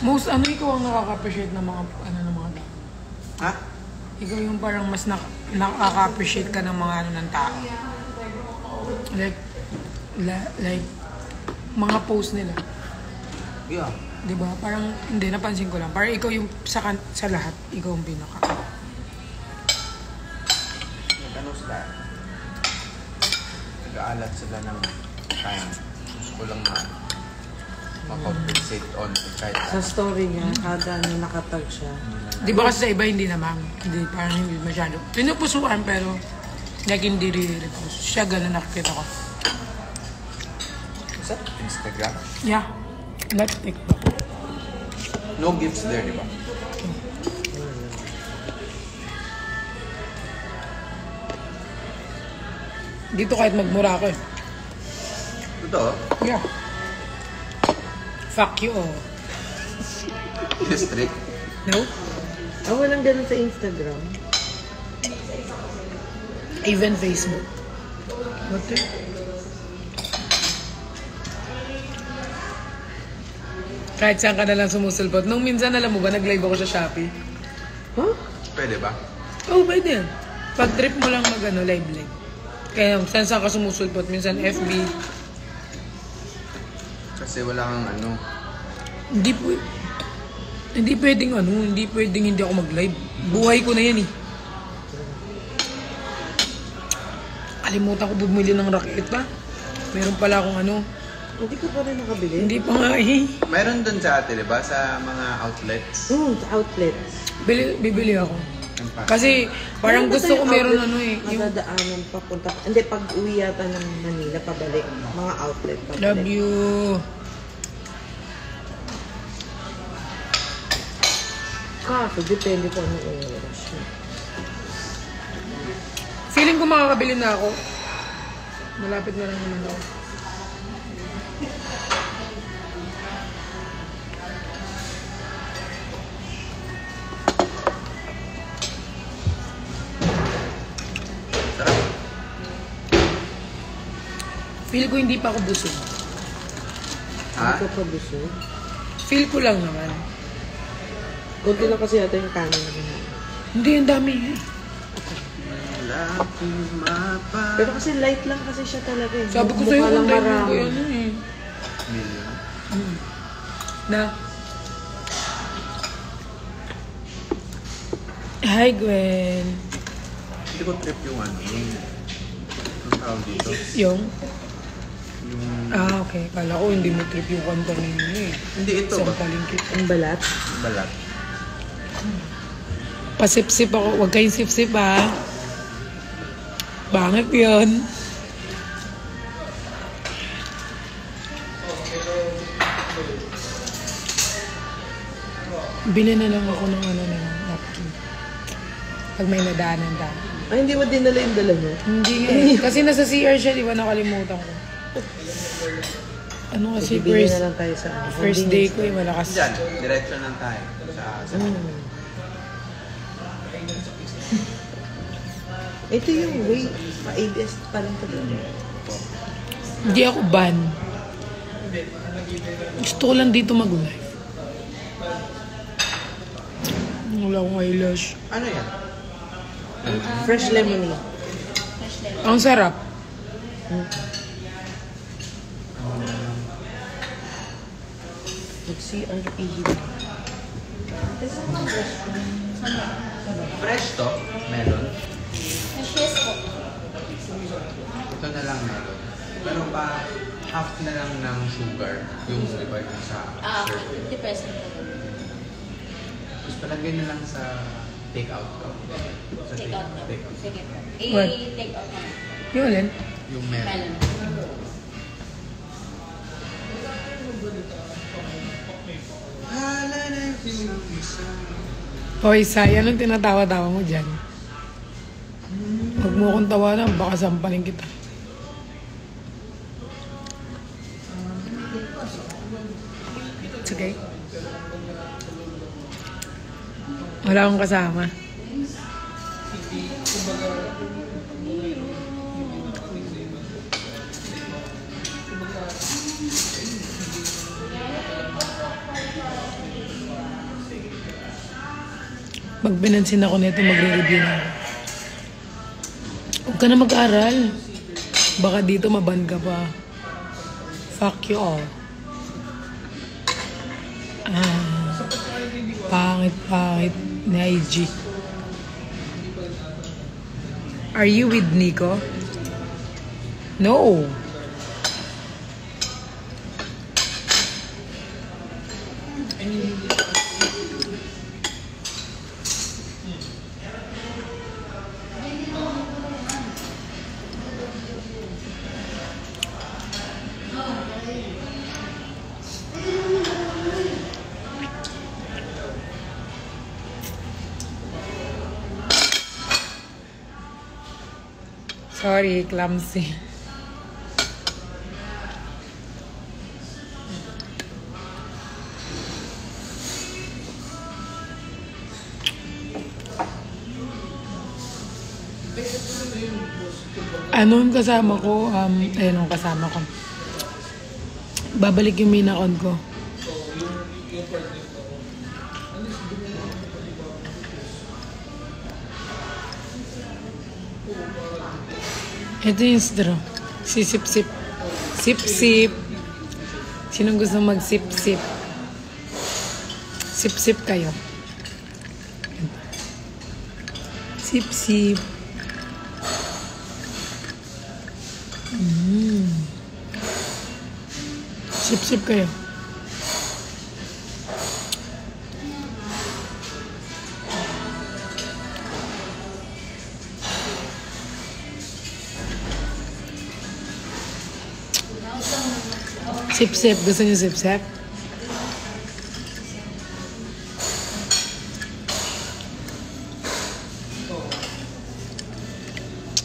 Most, ano ikaw ang nakaka-appreciate ng mga, ano, ng mga tao? Ha? Ikaw yung parang mas nakaka-appreciate ka ng mga ano ng tao. Like, mga post nila. Yeah. Diba? Parang, hindi, napansin ko lang. Parang ikaw yung sa lahat, ikaw yung pinaka. Ano sila? Nag-aalat sila ng time. Gusto ko lang ma-compensate on kahit Sa story niya, kada ano nakatag siya. Di ba kasi sa iba hindi naman. Hindi, parang hindi masyado. Pinupusuan pero like hindi re-repost. Siya gano'n nakikita ko. Is that Instagram? Yeah. Not TikTok. No gifts there, di ba? Dito kahit magmura ako eh. Totoo? Yeah. Fuck you, oh. Strict. No? Ah, walang ganun sa Instagram. Even Facebook. What the? Kahit saan ka na lang sumusulpot. Nung minsan, alam mo ba, nag-live ako sa Shopee. Huh? Pwede ba? Oh, pwede. Pag trip mo lang mag-ano, live. Kaya saan ka sumusulpot. Minsan FB. Kasi wala kang ano. Hindi pwedeng hindi ako mag-live. Buhay ko na yan eh. Kalimutan ko bumili ng racket pa. Meron pala akong ano. Hindi ko pa rin nakabili. Hindi pa nga eh. Mayroon dun sa ate, di ba? Sa mga outlets. Sa outlets. Bibili ako. Kasi parang gusto ko meron ano eh. Madadaanan papunta. Hindi, pag uwi yata ng Manila, pabalik. Mga outlet pabalik. Love you. Kaso, depende kung anong oras niya. Feeling ko makakabili na ako. Malapit na lang naman ako. Sarap. Feel ko hindi pa ako busog. Ha? Hindi ka pa busog. Feel ko lang naman. Kunti lang kasi yata yung kanin naman. Hindi, ang dami eh. Pero kasi light lang kasi siya talaga eh. Sabi ko sa'yo Mukha lang kung tayo marami. ko yan eh. Million. Na? Hi, Gwen. Hindi ko trip yung ano. Yung tawag dito. Yung? Yung... Okay. Kala ko hindi mo trip yung kanta ninyo eh. Hindi ito Isang ba? palingkit. Ang balat. Balat. Pasip-sip ako. Huwag kayong sip-sip ha. Bangit yun. Bili na lang ako ng ano na napkin. Pag may nadaanan tayo. Ay, hindi mo dinala yung dala mo? Hindi nga eh. Kasi nasa CR siya, di ba nakalimutan ko. Ano kasi Bibili na lang tayo sa first day ko eh, malakas. Diyan, diretso lang tayo. Sa Ito yung way. Ma-ABS pa lang ito. Hindi ako ban. Gusto ko lang dito mag-live. Wala akong eyelash. Ano yan? Fresh lemonade. Ang sarap. Mag-CRE. Fresh to? Melon? Yes po. Ito na lang melon. Pero pa half na lang ng sugar. Yung di ba yung sa syrup. Depende po. Tapos palagay na lang sa take-out ko. Sa Take out na. take-out. Sige po. What? I-take out na. Yun alin? Yung melon. Melon. Hoy, Sai, anong tinatawa-tawa mo dyan? Huwag mo akong tawanan, baka sampalin kita. It's okay. Wala akong kasama. Pag binansin ako nito, magre-review na ako. Huwag ka na mag-aral. Baka dito maban ka pa. Fuck you all. Pangit ni IG. Are you with Nico? No. Sorry, clumsy. Ano yung kasama ko? Ayun yung kasama ko. Babalik yung main account ko. Ito yung straw. Sip-sip. Sip-sip. Sinong gusto mag-sip-sip? Sip-sip kayo. Sip-sip. Sip-sip kayo. Sip-sip. Gusto niyo sip-sip?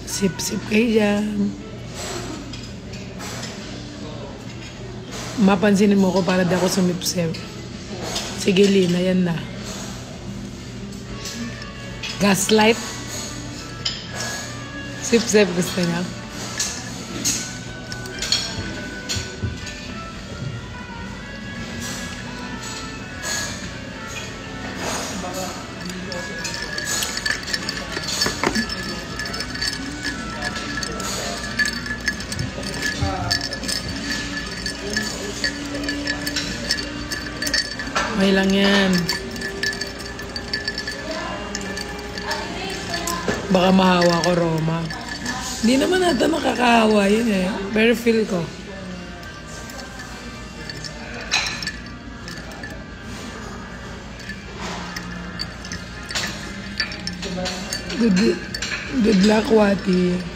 Sip-sip kayo dyan. Mapansinin mo ko para di ako sumipsip. Sige, Lina, yan na. Gaslight. Sip-sip gusto niya. Okay lang yan. Baka mahawa ko, Roma. Hindi naman natin nakakahawa yun eh. Pero feel ko. Good luck, Wati.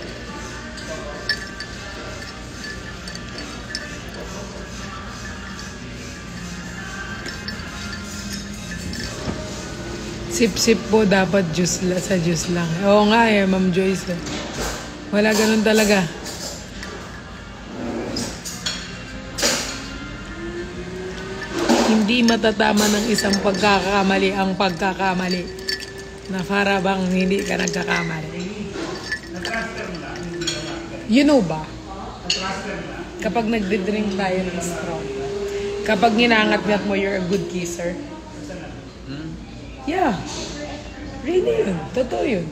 Sip-sip po dapat juice sa juice lang. Oo nga eh, Ma'am Joyce. Wala ganun talaga. Hindi matatama ng isang pagkakamali ang pagkakamali. Na para bang hindi ka nagkakamali. You know ba? Kapag nagdi-drink tayo ng straw, kapag ginangat-ngat mo, you're a good kisser. Yeah. Really yun. Totoo yun.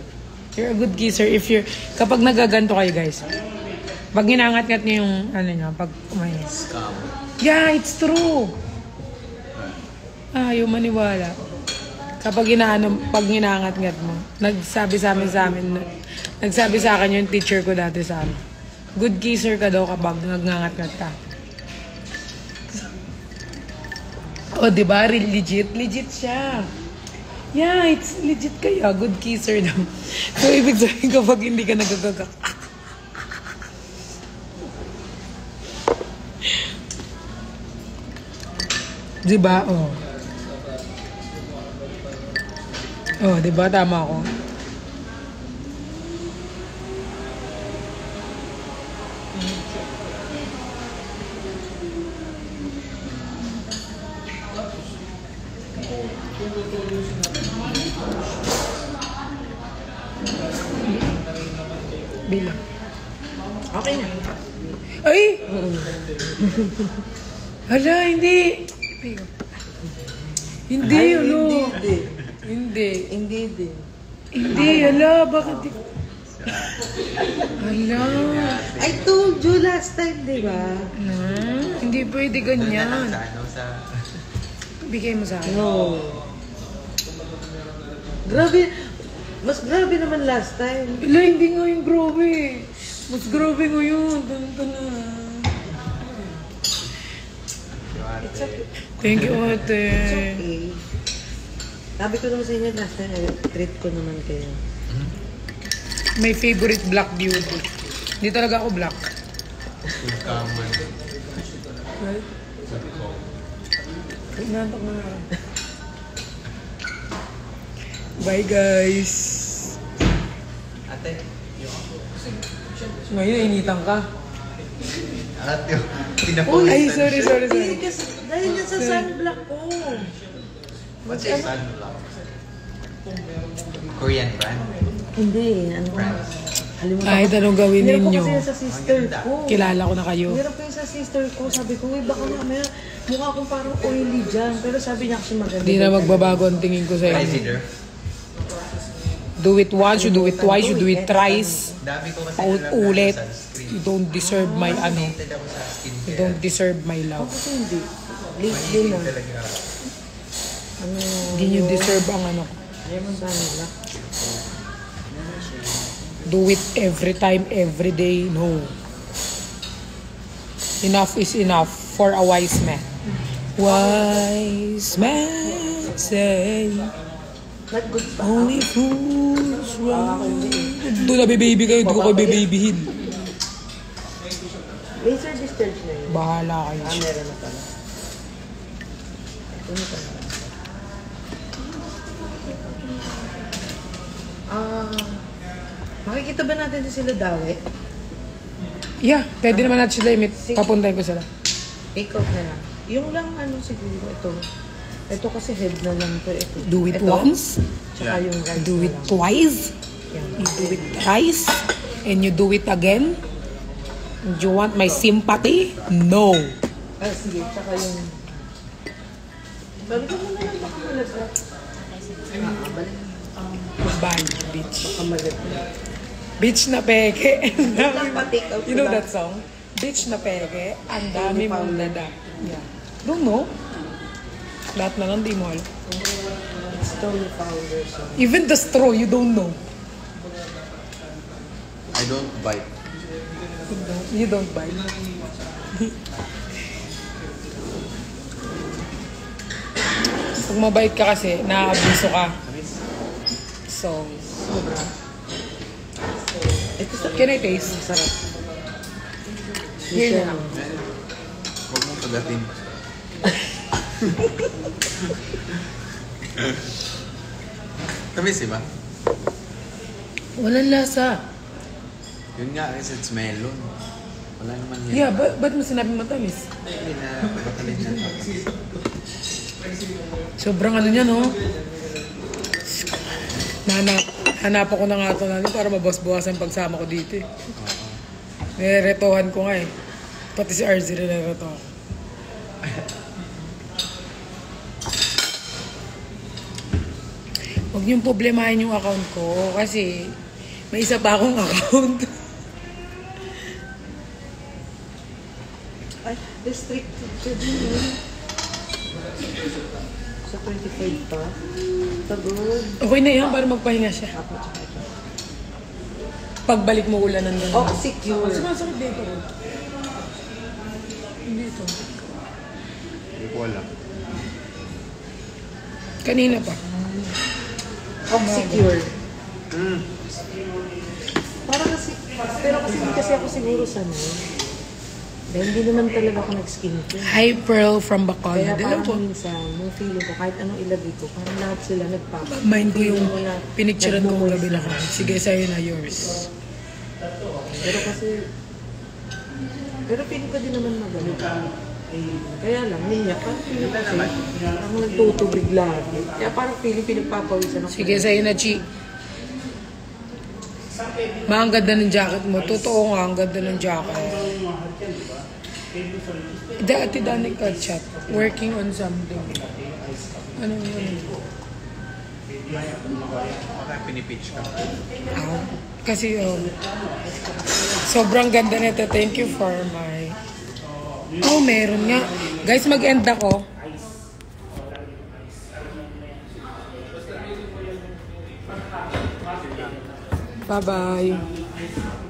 You're a good kisser if you're... Kapag nagaganto kayo, guys. Pag ginangat-ngat nyo yung... Ano nyo, pag umayos. Scam. Yeah, it's true. Ayaw maniwala. Kapag pag ginangat-ngat mo, nagsabi sa amin, nagsabi sa akin yung teacher ko dati sa amin. Good kisser ka daw kapag nagngangat-ngat ka. Oh, diba? Legit siya. Yeah, it's legit kaya. Good kisser daw. So, ibig sabihin kapag hindi ka nagagagak. Diba? Oh. Oh, diba? Tama ako. Bilang. Okay na. Ay! Hala, hindi. Hindi, ano. Hindi. Hindi din. Hindi, hala, bakit di... Hala. I told you last time, di ba? Hindi pwede Doon na lang ganyan. sa ano, sa... Bigay mo sa akin. No. Grabe. Mas grabe naman last time. Hala, hindi nga yung grabe. Mas grabe ngayon. Ganito na. It's okay. Thank you, ate. It's okay. Sabi ko naman sa inyo last time, treat ko naman kayo. My favorite black beauty. Hindi talaga ako black. Food common. Right? Food co. Nantok na nga. Bye, guys. Ate, Ngayon, initan ka. ate, pinapawisan Ay, sorry. Hindi kasi, dahil yan sa sunblock ko. What's your sunblock? Korean brand? Hindi, ano. France. Halimutan Kahit ko. anong gawin Meron ko ninyo, kasi yan sa sister ko. kilala ko na kayo. Meron ko yung sa sister ko. Sabi ko, uy, baka mamaya mukha akong parang oily dyan. Pero sabi niya kasi maganda. Hindi na magbabago ang tingin ko sa inyo. Consider. Do it once, you do it twice, you do it thrice. Dami ko kasi Paulit-ulit. nalagyan sa sunscreen. You don't deserve my ano. Related ako sa skincare. You don't deserve my love. Ako kasi hindi. Late din Mahilig na. talaga. Ano, Hindi nyo deserve ang ano ko. ayaw mo sa nila. Do it every time, every day. No. Enough is enough for a wise man. Wise man say, Not good pa. only fools run. Doon na baby kayo, doon ko kayo babyhin. Laser discharge na yun. Bahala kayo. Meron na pala. Ito na pala. Makikita ba natin sila dawe? Yeah, pwede naman natin sila imit. Papuntahin ko sila. Take out na lang. Yung lang ano siguro ito. Ito kasi head na lang to. Ito. Do it Ito, once, Tsaka yung right do na it lang. twice, Yan. you do it thrice, and you do it again. Do you want my sympathy? No. Ah, sige. Tsaka yung... Balik mo na lang. Baka malaglag. Balik. Bye, bitch. Baka malaglag. Bitch na peke. Ang dami Lang pa-take out You know ko lang. that song? Bitch na peke. Ang dami mong dada. Yeah. Don't know. Lahat na lang di mo alam. Stone powder. So. Even the straw, you don't know. I don't bite. You don't buy. Pag mabait ka kasi, naaabuso ka. So, Ito sa... can I taste? Sarap. Here na lang. Huwag mong kagatin. Tamis, diba? Walang lasa. Yun nga, kasi it's melon. Wala naman yan. Yeah, ba't mo sinabi matamis? Hindi na pagkakalin niya. Sobrang ano niya, no? Hanap ako na nga ito natin para mabas-bawasan pagsama ko dito eh. Niretohan ko nga eh. Pati si RZ nirereto ako. Huwag niyong problemahin yung account ko kasi may isa pa akong account. Ay, restricted siya din eh. Sa 25 pa. Tagod. Okay na yan para magpahinga siya. Ako tsaka ito. Pagbalik mo ulan ng Oh, secure. Sumasakit dito. Dito. Hindi ko alam. Kanina pa. Oh, secure. Mm. Parang kasi, pero kasi hindi kasi ako siguro sanay. Dahil hindi naman talaga ako nag-skincare. Hi Pearl from Bacolod. Kaya Alam ko, parang minsan, yung feeling ko, kahit anong ilagay ko, parang lahat sila nagpapa. mind ko yung Feeling ko na pinicturean ko nagmo-moist gabi na ko. na. Sige, sa'yo na yours. Pero kasi, pero feeling ko din naman magaling. Kaya lang, niya, parang feeling ko kasi, parang nagtutubig lagi. Kaya parang feeling pinagpapawisan ako. Sige, sa'yo na, Chi. Ma, ang ganda ng jacket mo. Totoo nga, ang ganda ng jacket. Dati Danica chat. Working on something. Ano yun? Baka pinipitch ka. Kasi sobrang ganda nito. Thank you for my... Oh, meron nga. Guys, mag-end ako. Bye-bye.